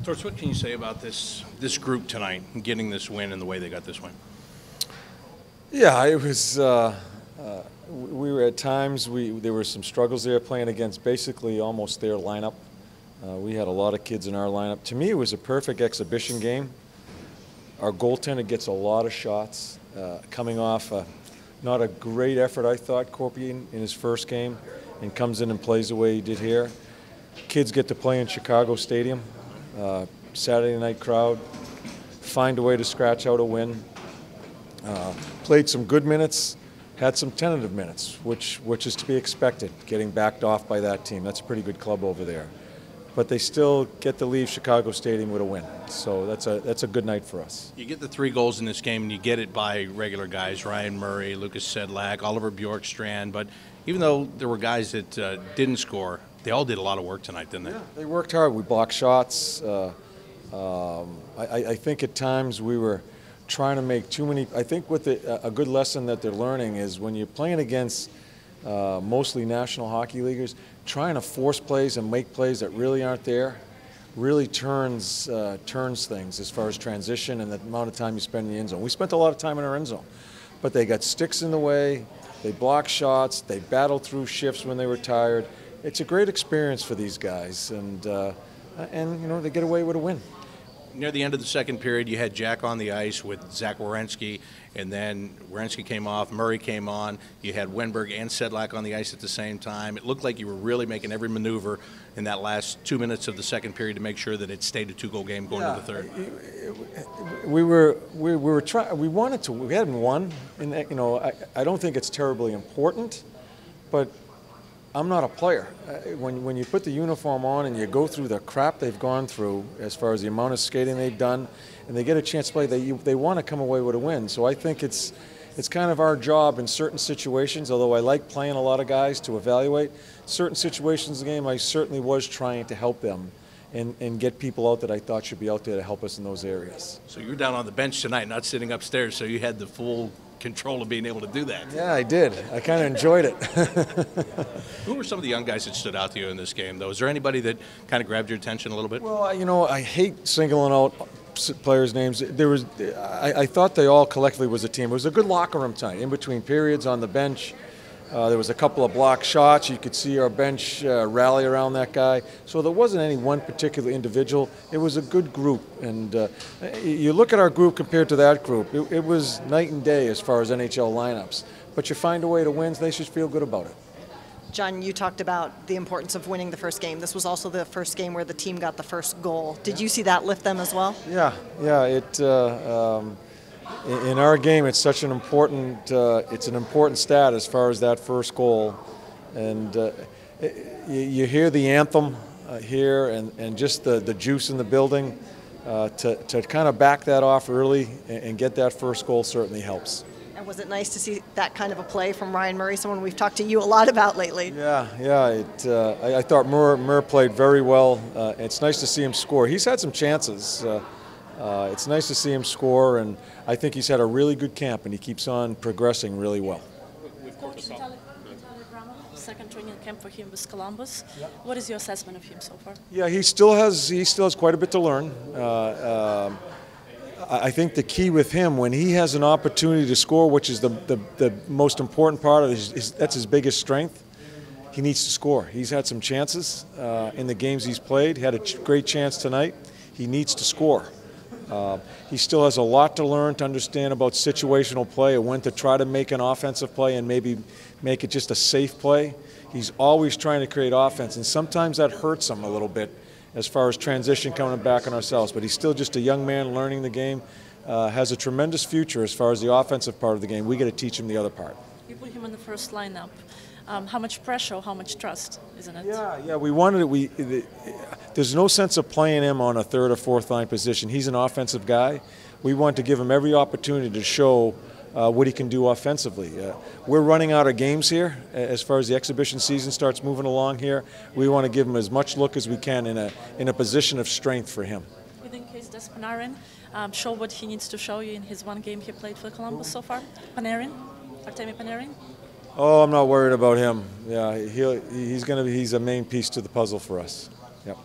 Torts, what can you say about this group tonight and getting this win and the way they got this win? Yeah, it was. We were at times. There were some struggles there playing against basically almost their lineup. We had a lot of kids in our lineup. To me, it was a perfect exhibition game. Our goaltender gets a lot of shots, coming off not a great effort, I thought, Corpy in his first game, and comes in and plays the way he did here. Kids get to play in Chicago Stadium, Saturday night crowd, find a way to scratch out a win. Played some good minutes, had some tentative minutes, which is to be expected, getting backed off by that team. That's a pretty good club over there. But they still get to leave Chicago Stadium with a win. So that's a good night for us. You get the 3 goals in this game, and you get it by regular guys, Ryan Murray, Lucas Sedlak, Oliver Bjorkstrand. But even though there were guys that didn't score, they all did a lot of work tonight, didn't they? Yeah, they worked hard. We blocked shots. I think at times we were trying to make too many. I think a good lesson that they're learning is when you're playing against mostly National Hockey Leaguers, trying to force plays and make plays that really aren't there really turns things as far as transition and the amount of time you spend in the end zone. We spent a lot of time in our end zone, but they got sticks in the way, they blocked shots, they battled through shifts when they were tired. It's a great experience for these guys, and you know, they get away with a win. Near the end of the second period, you had Jack on the ice with Zach Werenski, and then Werenski came off, Murray came on. You had Wenberg and Sedlak on the ice at the same time. It looked like you were really making every maneuver in that last 2 minutes of the second period to make sure that it stayed a 2-goal game going to the third. We were trying. We wanted to. We hadn't won, and you know, I don't think it's terribly important, but I'm not a player. When you put the uniform on and you go through the crap they've gone through as far as the amount of skating they've done, and they get a chance to play, they want to come away with a win. So I think it's kind of our job in certain situations, although I like playing a lot of guys to evaluate. Certain situations in the game, I certainly was trying to help them and get people out that I thought should be out there to help us in those areas. So you were down on the bench tonight, not sitting upstairs, so you had the full control of being able to do that. Yeah, I did. I kind of enjoyed it. Who were some of the young guys that stood out to you in this game, though? Is there anybody that kind of grabbed your attention a little bit? Well, you know, I hate singling out players' names. I thought they all collectively was a team. It was a good locker room tonight. In between periods on the bench, there was a couple of blocked shots. You could see our bench rally around that guy. So there wasn't any one particular individual. It was a good group. And you look at our group compared to that group, it was night and day as far as NHL lineups. But you find a way to win, they should feel good about it. John, you talked about the importance of winning the first game. This was also the first game where the team got the first goal. Did you see that lift them as well? Yeah. In our game, it's such an important stat as far as that first goal, and you hear the anthem here, and just the juice in the building to kind of back that off early and get that first goal certainly helps. And was it nice to see that kind of a play from Ryan Murray, someone we've talked to you a lot about lately? Yeah. I thought Murr played very well. It's nice to see him score. He's had some chances. It's nice to see him score, and I think he's had a really good camp, and he keeps on progressing really well. Coach, second training camp for him with Columbus. Yep. What is your assessment of him so far? Yeah, he still has quite a bit to learn. I think the key with him, when he has an opportunity to score, which is the most important part of it, that's his biggest strength, he needs to score. He's had some chances in the games he's played. He had a great chance tonight. He needs to score. He still has a lot to learn to understand about situational play and when to try to make an offensive play and maybe make it just a safe play. He's always trying to create offense, and sometimes that hurts him a little bit as far as transition coming back on ourselves. But he's still just a young man learning the game, has a tremendous future as far as the offensive part of the game. We got to teach him the other part. You put him in the first lineup. How much pressure, how much trust, isn't it? Yeah. We wanted it. There's no sense of playing him on a third or fourth line position. He's an offensive guy. We want to give him every opportunity to show what he can do offensively. We're running out of games here as far as the exhibition season starts moving along here. We want to give him as much look as we can in a position of strength for him. You think does Panarin show what he needs to show you in his one game he played for Columbus so far? Artemi Panarin? Oh, I'm not worried about him. Yeah, he's a main piece to the puzzle for us. Yep.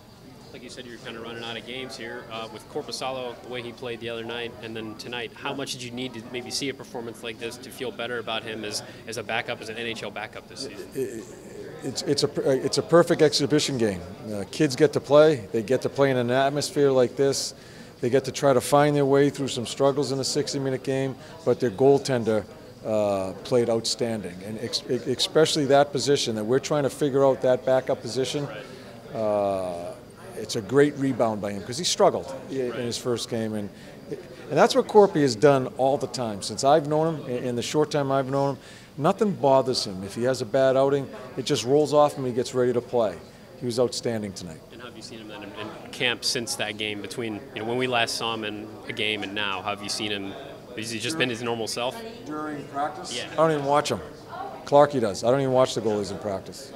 Like you said, you're kind of running out of games here. With Korpisalo, the way he played the other night, and then tonight, how much did you need to maybe see a performance like this to feel better about him as a backup, as an NHL backup this season? It's a perfect exhibition game. Kids get to play. They get to play in an atmosphere like this. They get to try to find their way through some struggles in a 60-minute game, but their goaltender played outstanding, and especially that position that we're trying to figure out, that backup position. It's a great rebound by him because he struggled in his first game, and that's what Corpy has done all the time since I've known him. In the short time I've known him, nothing bothers him. If he has a bad outing, it just rolls off him and he gets ready to play. He was outstanding tonight. And how have you seen him then in camp since that game? Between when we last saw him in a game and now, how have you seen him? Has he just been his normal self? During practice? Yeah. I don't even watch him. Clarkie does. I don't even watch the goalies in practice.